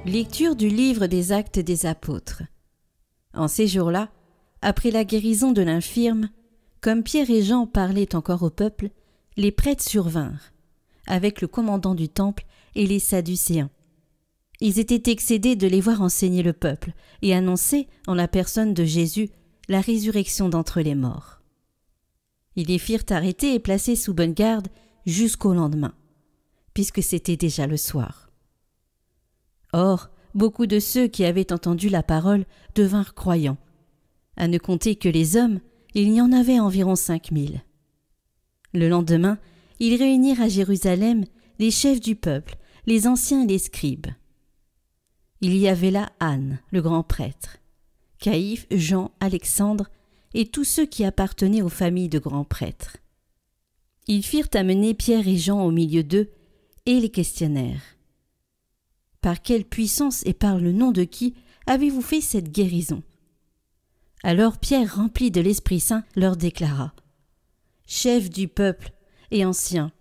Lecture du livre des Actes des Apôtres. En ces jours-là, après la guérison de l'infirme, comme Pierre et Jean parlaient encore au peuple, les prêtres survinrent, avec le commandant du temple et les Sadducéens. Ils étaient excédés de les voir enseigner le peuple et annoncer, en la personne de Jésus, la résurrection d'entre les morts. Ils les firent arrêter et placer sous bonne garde jusqu'au lendemain, puisque c'était déjà le soir. Or, beaucoup de ceux qui avaient entendu la parole devinrent croyants. À ne compter que les hommes, il y en avait environ 5000. Le lendemain, ils réunirent à Jérusalem les chefs du peuple, les anciens et les scribes. Il y avait là Anne, le grand prêtre, Caïphe, Jean, Alexandre et tous ceux qui appartenaient aux familles de grands prêtres. Ils firent amener Pierre et Jean au milieu d'eux et les questionnèrent. Par quelle puissance et par le nom de qui avez-vous fait cette guérison? Alors Pierre, rempli de l'Esprit Saint, leur déclara: Chefs du peuple et anciens,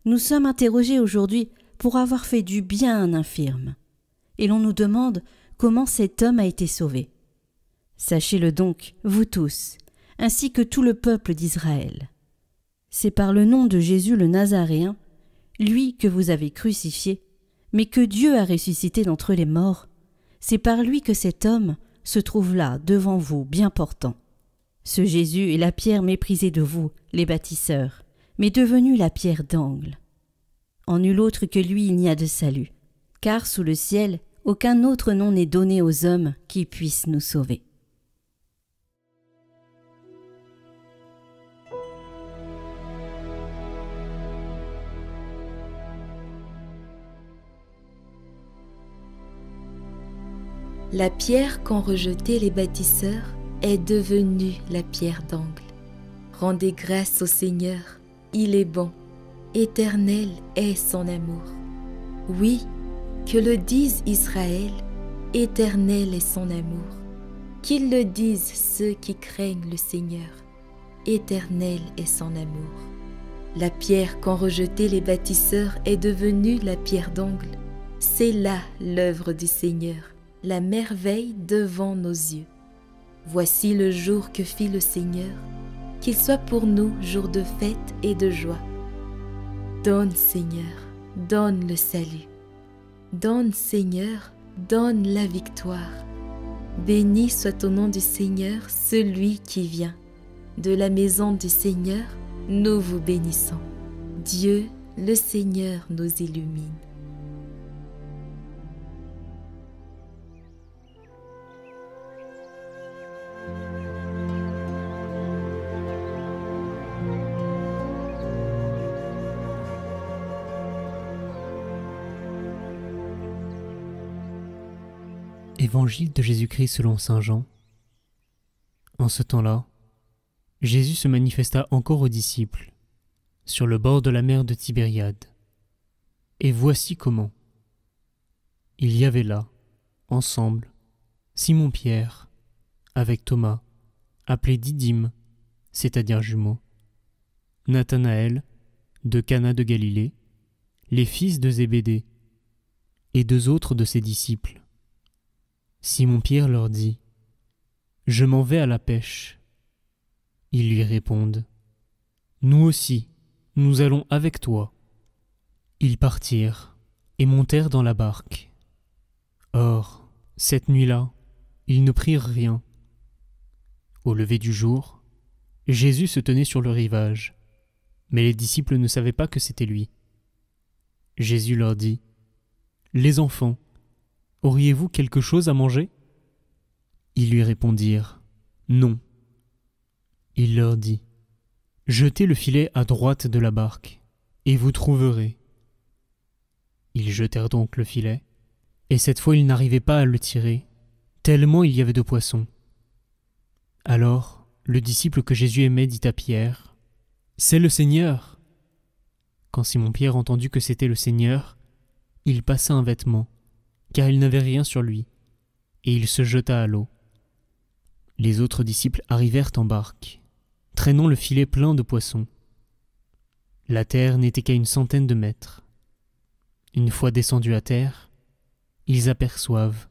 nous sommes interrogés aujourd'hui pour avoir fait du bien à un infirme, et l'on nous demande comment cet homme a été sauvé. Sachez-le donc, vous tous, ainsi que tout le peuple d'Israël. C'est par le nom de Jésus le Nazaréen, lui que vous avez crucifié, mais que Dieu a ressuscité d'entre les morts, c'est par lui que cet homme se trouve là devant vous bien portant. Ce Jésus est la pierre méprisée de vous, les bâtisseurs, mais devenue la pierre d'angle. En nul autre que lui il n'y a de salut, car sous le ciel aucun autre nom n'est donné aux hommes qui puissent nous sauver. La pierre qu'ont rejetée les bâtisseurs est devenue la pierre d'angle. Rendez grâce au Seigneur, il est bon, éternel est son amour. Oui, que le dise Israël, éternel est son amour. Qu'ils le disent ceux qui craignent le Seigneur, éternel est son amour. La pierre qu'ont rejetée les bâtisseurs est devenue la pierre d'angle. C'est là l'œuvre du Seigneur, la merveille devant nos yeux. Voici le jour que fit le Seigneur, qu'il soit pour nous jour de fête et de joie. Donne, Seigneur, donne le salut. Donne, Seigneur, donne la victoire. Béni soit au nom du Seigneur celui qui vient. De la maison du Seigneur, nous vous bénissons. Dieu, le Seigneur, nous illumine. Évangile de Jésus-Christ selon saint Jean. En ce temps-là, Jésus se manifesta encore aux disciples, sur le bord de la mer de Tibériade. Et voici comment. Il y avait là, ensemble, Simon-Pierre, avec Thomas, appelé Didyme, c'est-à-dire jumeau, Nathanaël, de Cana de Galilée, les fils de Zébédée, et 2 autres de ses disciples. Simon-Pierre leur dit : « Je m'en vais à la pêche. » Ils lui répondent : « Nous aussi, nous allons avec toi. » Ils partirent et montèrent dans la barque. Or, cette nuit-là, ils ne prirent rien. Au lever du jour, Jésus se tenait sur le rivage, mais les disciples ne savaient pas que c'était lui. Jésus leur dit : « Les enfants, auriez-vous quelque chose à manger ? » Ils lui répondirent : « Non. » Il leur dit : « Jetez le filet à droite de la barque, et vous trouverez. » Ils jetèrent donc le filet, et cette fois ils n'arrivaient pas à le tirer, tellement il y avait de poissons. Alors le disciple que Jésus aimait dit à Pierre : « C'est le Seigneur !» Quand Simon-Pierre entendit que c'était le Seigneur, il passa un vêtement, car il n'avait rien sur lui, et il se jeta à l'eau. Les autres disciples arrivèrent en barque, traînant le filet plein de poissons. La terre n'était qu'à 100 de mètres. Une fois descendus à terre, ils aperçoivent,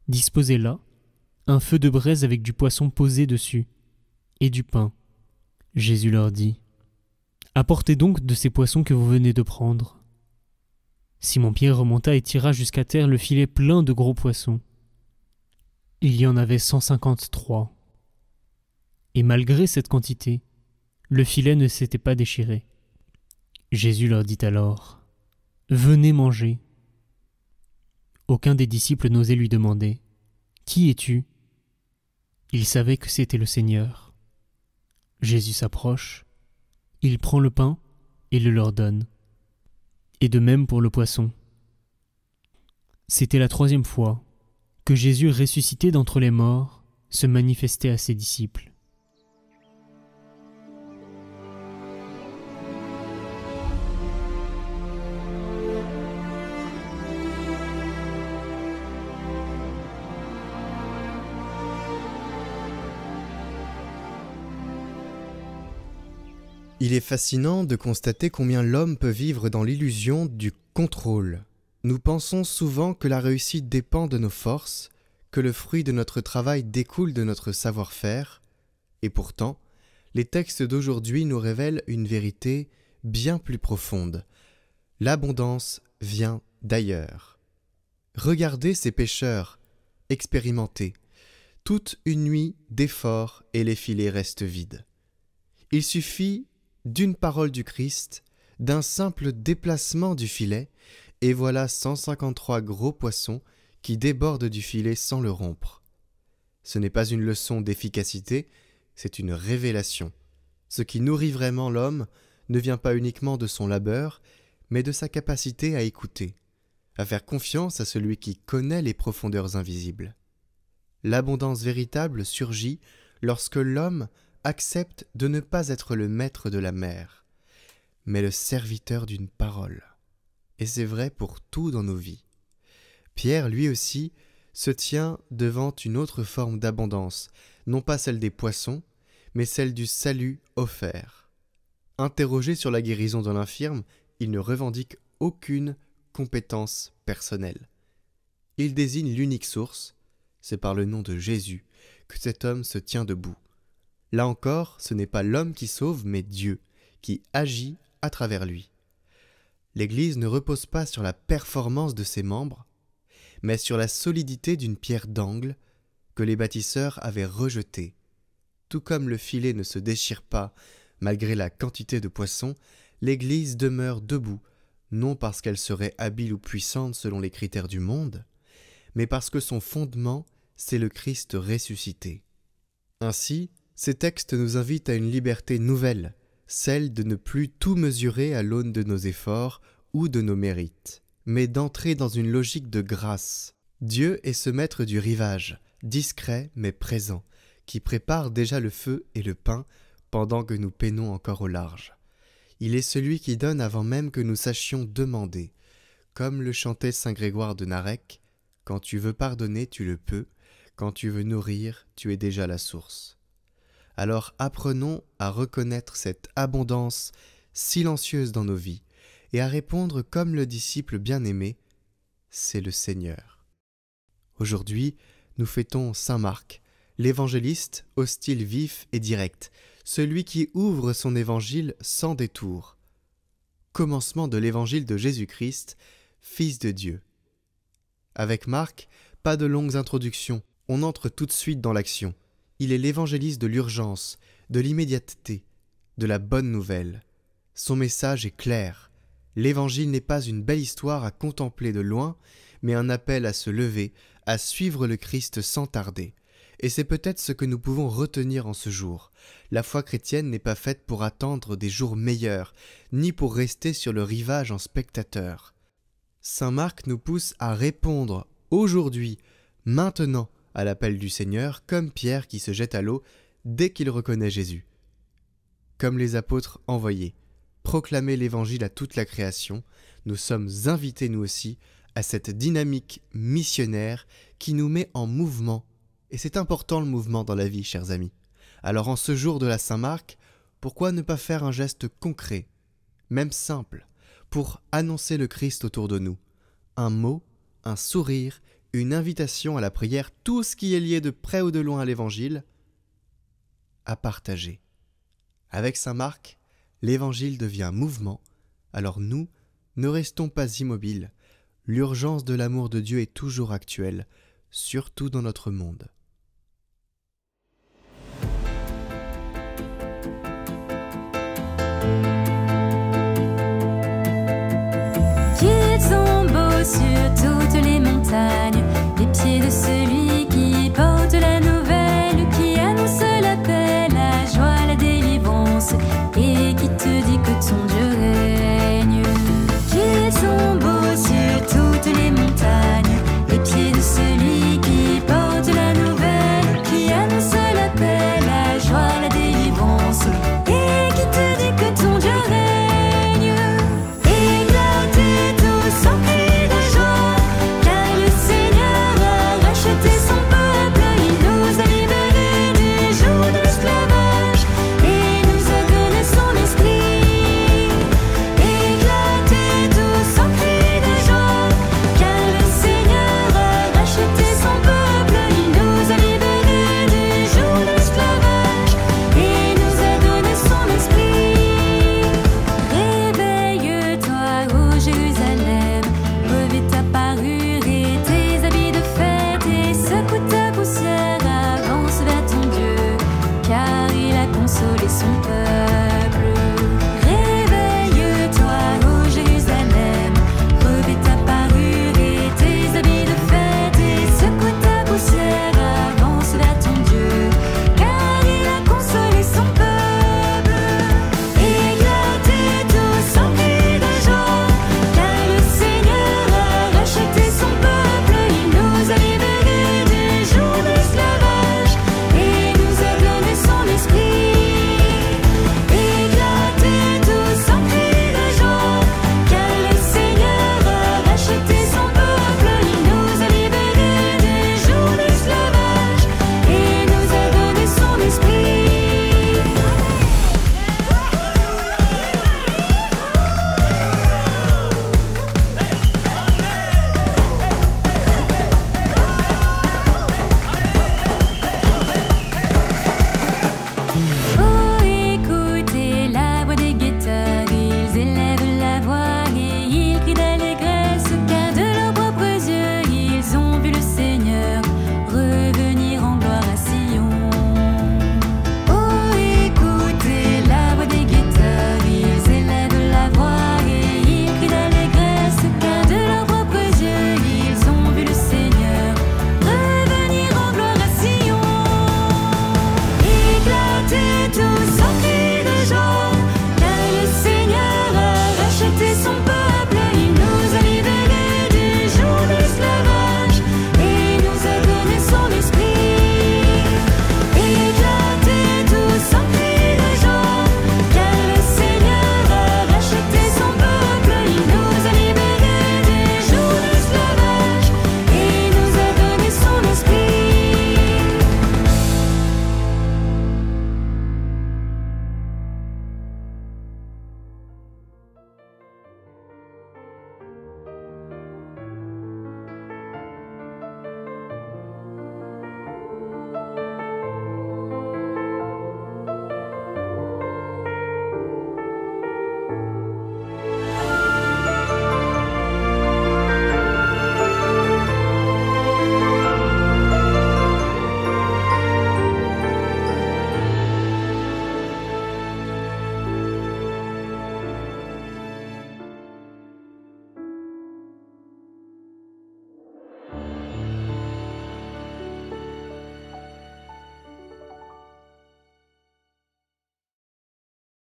disposé là, un feu de braise avec du poisson posé dessus, et du pain. Jésus leur dit : « Apportez donc de ces poissons que vous venez de prendre. » Simon-Pierre remonta et tira jusqu'à terre le filet plein de gros poissons. Il y en avait 153. Et malgré cette quantité, le filet ne s'était pas déchiré. Jésus leur dit alors : « Venez manger. » Aucun des disciples n'osait lui demander : « Qui es-tu » Il savait que c'était le Seigneur. Jésus s'approche, il prend le pain et le leur donne. Et de même pour le poisson. C'était la 3e fois que Jésus, ressuscité d'entre les morts, se manifestait à ses disciples. Il est fascinant de constater combien l'homme peut vivre dans l'illusion du contrôle. Nous pensons souvent que la réussite dépend de nos forces, que le fruit de notre travail découle de notre savoir-faire, et pourtant, les textes d'aujourd'hui nous révèlent une vérité bien plus profonde. L'abondance vient d'ailleurs. Regardez ces pêcheurs, expérimentés. Toute une nuit d'efforts et les filets restent vides. Il suffit d'une parole du Christ, d'un simple déplacement du filet, et voilà 153 gros poissons qui débordent du filet sans le rompre. Ce n'est pas une leçon d'efficacité, c'est une révélation. Ce qui nourrit vraiment l'homme ne vient pas uniquement de son labeur, mais de sa capacité à écouter, à faire confiance à celui qui connaît les profondeurs invisibles. L'abondance véritable surgit lorsque l'homme accepte de ne pas être le maître de la mer, mais le serviteur d'une parole. Et c'est vrai pour tout dans nos vies. Pierre, lui aussi, se tient devant une autre forme d'abondance, non pas celle des poissons, mais celle du salut offert. Interrogé sur la guérison de l'infirme, il ne revendique aucune compétence personnelle. Il désigne l'unique source, c'est par le nom de Jésus que cet homme se tient debout. Là encore, ce n'est pas l'homme qui sauve, mais Dieu, qui agit à travers lui. L'Église ne repose pas sur la performance de ses membres, mais sur la solidité d'une pierre d'angle que les bâtisseurs avaient rejetée. Tout comme le filet ne se déchire pas malgré la quantité de poissons, l'Église demeure debout, non parce qu'elle serait habile ou puissante selon les critères du monde, mais parce que son fondement, c'est le Christ ressuscité. Ainsi, ces textes nous invitent à une liberté nouvelle, celle de ne plus tout mesurer à l'aune de nos efforts ou de nos mérites, mais d'entrer dans une logique de grâce. Dieu est ce maître du rivage, discret mais présent, qui prépare déjà le feu et le pain pendant que nous peinons encore au large. Il est celui qui donne avant même que nous sachions demander. Comme le chantait saint Grégoire de Narec, « Quand tu veux pardonner, tu le peux, quand tu veux nourrir, tu es déjà la source. » Alors apprenons à reconnaître cette abondance silencieuse dans nos vies et à répondre comme le disciple bien-aimé, c'est le Seigneur. Aujourd'hui, nous fêtons saint Marc, l'évangéliste au style vif et direct, celui qui ouvre son évangile sans détour. Commencement de l'évangile de Jésus-Christ, Fils de Dieu. Avec Marc, pas de longues introductions, on entre tout de suite dans l'action. Il est l'évangéliste de l'urgence, de l'immédiateté, de la bonne nouvelle. Son message est clair. L'évangile n'est pas une belle histoire à contempler de loin, mais un appel à se lever, à suivre le Christ sans tarder. Et c'est peut-être ce que nous pouvons retenir en ce jour. La foi chrétienne n'est pas faite pour attendre des jours meilleurs, ni pour rester sur le rivage en spectateur. Saint Marc nous pousse à répondre aujourd'hui, maintenant, à l'appel du Seigneur, comme Pierre qui se jette à l'eau dès qu'il reconnaît Jésus. Comme les apôtres envoyés, proclamer l'évangile à toute la création, nous sommes invités nous aussi à cette dynamique missionnaire qui nous met en mouvement. Et c'est important le mouvement dans la vie, chers amis. Alors en ce jour de la Saint-Marc, pourquoi ne pas faire un geste concret, même simple, pour annoncer le Christ autour de nous? Un mot, un sourire, une invitation à la prière, tout ce qui est lié de près ou de loin à l'Évangile, à partager. Avec saint Marc, l'Évangile devient mouvement, alors nous, ne restons pas immobiles. L'urgence de l'amour de Dieu est toujours actuelle, surtout dans notre monde.